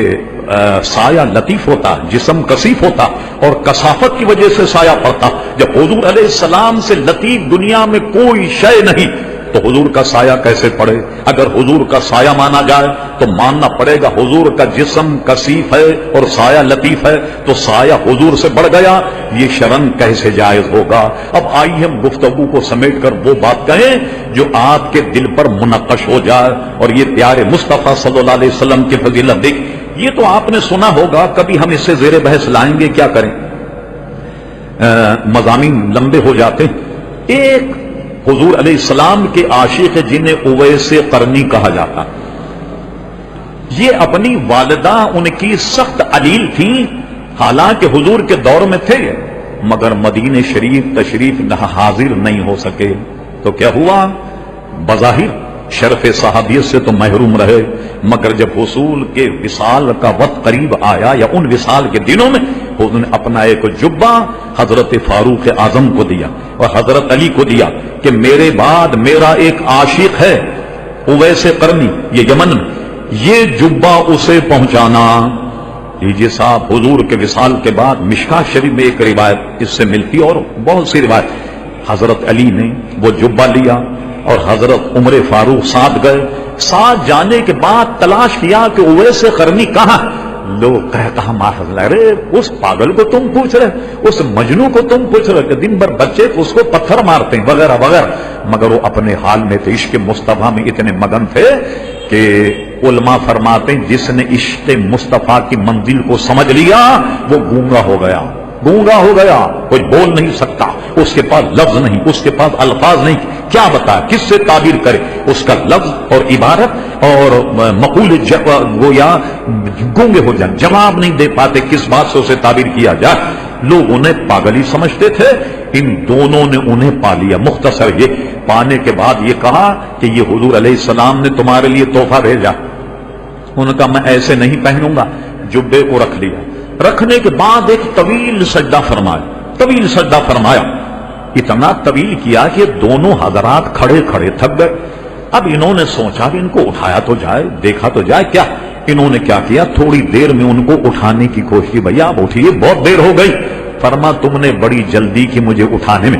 سایہ لطیف ہوتا، جسم کثیف ہوتا اور کثافت کی وجہ سے سایہ پڑتا۔ جب حضور علیہ السلام سے لطیف دنیا میں کوئی شے نہیں تو حضور کا سایہ کیسے پڑے؟ اگر حضور کا سایہ مانا جائے تو ماننا پڑے گا حضور کا جسم کثیف ہے اور سایہ لطیف ہے، تو سایہ حضور سے بڑھ گیا، یہ شرن کیسے جائز ہوگا؟ اب آئیے ہم گفتگو کو سمیٹ کر وہ بات کہیں جو آپ کے دل پر منقش ہو جائے، اور یہ پیارے مصطفیٰ صلی اللہ علیہ وسلم کی فضیلت دیکھ۔ یہ تو آپ نے سنا ہوگا، کبھی ہم اس سے زیر بحث لائیں گے، کیا کریں، مضامین لمبے ہو جاتے ہیں۔ ایک حضور علیہ السلام کے عاشق جنہیں اویس قرنی کہا جاتا، یہ اپنی والدہ ان کی سخت علیل تھیں، حالانکہ حضور کے دور میں تھے مگر مدینہ شریف تشریف نہ حاضر نہیں ہو سکے، تو کیا ہوا؟ بظاہر شرف صحابیت سے تو محروم رہے، مگر جب حصول کے وصال کا وقت قریب آیا یا ان وصال کے دنوں میں حضور نے اپنا ایک جبہ حضرت فاروق اعظم کو دیا اور حضرت علی کو دیا کہ میرے بعد میرا ایک عاشق ہے اویس قرنی، یہ یمن میں، یہ جبہ اسے پہنچانا۔ لیجیے صاحب، حضور کے وصال کے بعد مشکاۃ شریف میں ایک روایت اس سے ملتی اور بہت سی روایت، حضرت علی نے وہ جبہ لیا اور حضرت عمر فاروق ساتھ گئے، ساتھ جانے کے بعد تلاش کیا کہ اویس قرنی کہاں؟ لوگ کہا ماخذ ارے اس پاگل کو تم پوچھ رہے، اس مجنوں کو تم پوچھ رہے کہ دن بھر بچے اس کو پتھر مارتے ہیں وغیرہ وغیرہ، مگر وہ اپنے حال میں تھے، عشق مصطفیٰ میں اتنے مگن تھے کہ علماء فرماتے ہیں جس نے عشق مصطفیٰ کی منزل کو سمجھ لیا وہ گونگا ہو گیا، گونگا ہو گیا، کوئی بول نہیں سکتا، اس کے پاس لفظ نہیں، اس کے پاس الفاظ نہیں، کیا بتا کس سے تعبیر کرے؟ اس کا لفظ اور عبارت اور مقول گویا گونگے ہو جائیں، جواب نہیں دے پاتے، کس بات سے اسے تعبیر کیا جائے۔ لوگ انہیں پاگل ہی سمجھتے تھے، ان دونوں نے انہیں پا لیا۔ مختصر یہ پانے کے بعد یہ کہا کہ یہ حضور علیہ السلام نے تمہارے لیے تحفہ بھیجا، انہوں نے کہا میں ایسے نہیں پہنوں گا، جبے کو رکھ لیا، رکھنے کے بعد ایک طویل سجدہ فرمایا، طویل سجدہ فرمایا، اتنا طویل کیا کہ دونوں حضرات کھڑے کھڑے تھک گئے۔ اب انہوں نے سوچا کہ ان کو اٹھایا تو جائے، دیکھا تو جائے، کیا انہوں نے کیا کیا, تھوڑی دیر میں ان کو اٹھانے کی کوشش کی, بھیا آپ اٹھیے بہت دیر ہو گئی. فرما تم نے بڑی جلدی کی مجھے اٹھانے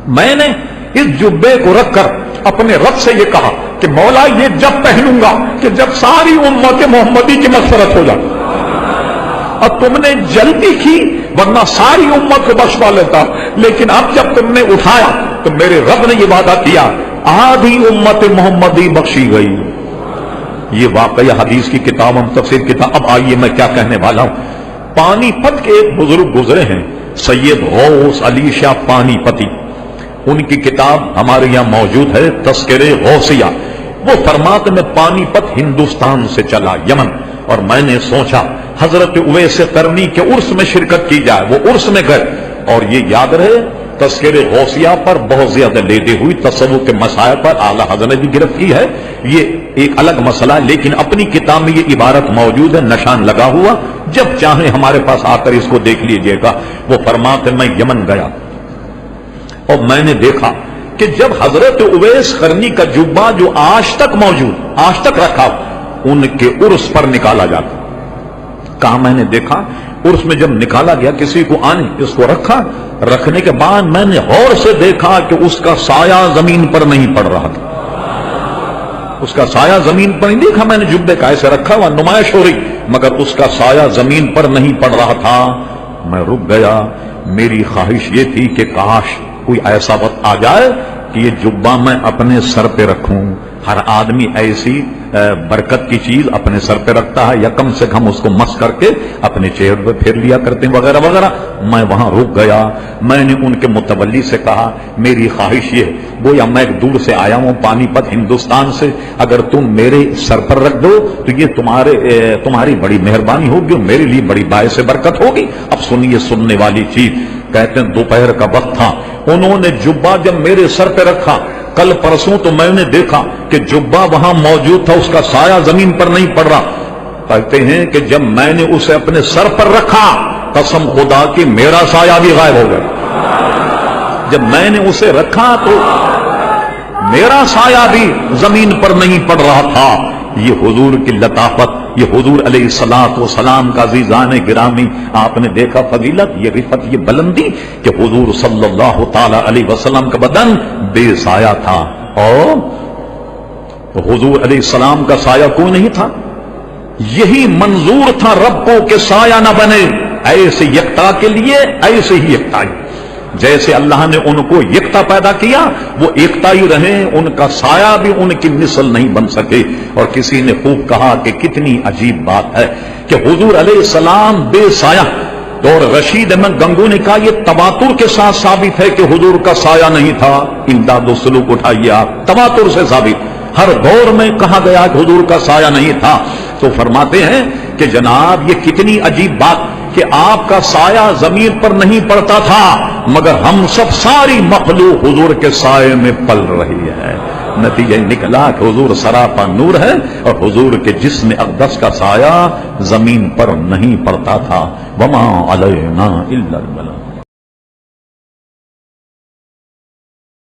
میں نے اس جبے کو رکھ کر اپنے رب سے یہ کہا کہ مولا یہ جب پہنوں گا کہ جب ساری امت محمدی کی مغفرت ہو جائے, اور تم نے جلدی کی ورنہ ساری امت کو بخشوا لیتا, لیکن اب جب تم نے اٹھایا تو میرے رب نے یہ وعدہ کیا آدھی امت محمدی بخشی گئی. یہ واقعہ حدیث کی کتاب ہم تفسیر کتاب. اب آئیے میں کیا کہنے والا ہوں. پانی پت کے ایک بزرگ گزرے ہیں سید غوث علی شاہ پانی پتی, ان کی کتاب ہمارے یہاں موجود ہے تذکرے غوثیہ. وہ فرماتے میں پانی پت ہندوستان سے چلا یمن, اور میں نے سوچا حضرت اویس قرنی کے عرس میں شرکت کی جائے. وہ عرس میں گئے, اور یہ یاد رہے تذکرے غوثیہ پر بہت زیادہ لیدی ہوئی تصوف کے مسائل پر اعلی حضرت نے بھی گرفت کی ہے, یہ ایک الگ مسئلہ ہے, لیکن اپنی کتاب میں یہ عبارت موجود ہے نشان لگا ہوا, جب چاہیں ہمارے پاس آ کر اس کو دیکھ لیجئے گا. وہ فرماتے میں یمن گیا اور میں نے دیکھا کہ جب حضرت اویس قرنی کا جبہ جو آج تک موجود, آج تک رکھا, ان کے عرس پر نکالا جاتا. کہاں میں نے دیکھا عرس میں جب نکالا گیا کسی کو آنے, اس کو رکھا, رکھنے کے بعد میں نے غور سے دیکھا کہ اس کا سایہ زمین پر نہیں پڑ رہا تھا. اس کا سایہ زمین پر نہیں دیکھا میں نے, جبے کا ایسے رکھا ہوا نمائش ہو رہی, مگر اس کا سایہ زمین پر نہیں پڑ رہا تھا. میں رک گیا. میری خواہش یہ تھی کہ کاش کوئی ایسا وقت آ جائے کہ یہ جبہ میں اپنے سر پہ رکھوں. ہر آدمی ایسی برکت کی چیز اپنے سر پہ رکھتا ہے, یا کم سے کم اس کو مس کر کے اپنے چہرے پہ پھیر لیا کرتے ہیں وغیرہ وغیرہ. میں وہاں رک گیا. میں نے ان کے متولی سے کہا میری خواہش یہ, گویا میں ایک دور سے آیا ہوں پانی پت ہندوستان سے, اگر تم میرے سر پر رکھ دو تو یہ تمہاری بڑی مہربانی ہوگی اور میرے لیے بڑی باعث برکت ہوگی. اب سنیے سننے والی چیز. کہتے ہیں دوپہر کا وقت تھا, انہوں نے جبہ جب میرے سر پہ رکھا کل پرسوں, تو میں نے دیکھا کہ جبہ وہاں موجود تھا, اس کا سایہ زمین پر نہیں پڑ رہا. کہتے ہیں کہ جب میں نے اسے اپنے سر پر رکھا, قسم خدا کی میرا سایہ بھی غائب ہو گیا. جب میں نے اسے رکھا تو میرا سایہ بھی زمین پر نہیں پڑ رہا تھا. یہ حضور کی لطافت, یہ حضور علیہ الصلوۃ والسلام کا عزیزان گرامی, آپ نے دیکھا فضیلت, یہ رفت, یہ بلندی کہ حضور صلی اللہ تعالی علیہ وسلم کا بدن بے سایہ تھا, اور حضور علیہ السلام کا سایہ کوئی نہیں تھا. یہی منظور تھا رب کو کہ سایہ نہ بنے, ایسے یکتا کے لیے ایسے ہی یکتا. جیسے اللہ نے ان کو یکتا پیدا کیا وہ ایکتا ہی رہے, ان کا سایہ بھی ان کی مثل نہیں بن سکے. اور کسی نے خوب کہا کہ کتنی عجیب بات ہے کہ حضور علیہ السلام بے سایہ. اور رشید احمد گنگو نے کہا یہ تواتر کے ساتھ ثابت ہے کہ حضور کا سایہ نہیں تھا. امداد و سلوک اٹھائیے آپ, تواتر سے ثابت, ہر دور میں کہا گیا کہ حضور کا سایہ نہیں تھا. تو فرماتے ہیں کہ جناب یہ کتنی عجیب بات کہ آپ کا سایہ زمین پر نہیں پڑتا تھا, مگر ہم سب ساری مخلوق حضور کے سائے میں پل رہی ہے. نتیجہ نکلا کہ حضور سراپا نور ہے, اور حضور کے جسم اقدس کا سایہ زمین پر نہیں پڑتا تھا. وما علینا الا البلاغ.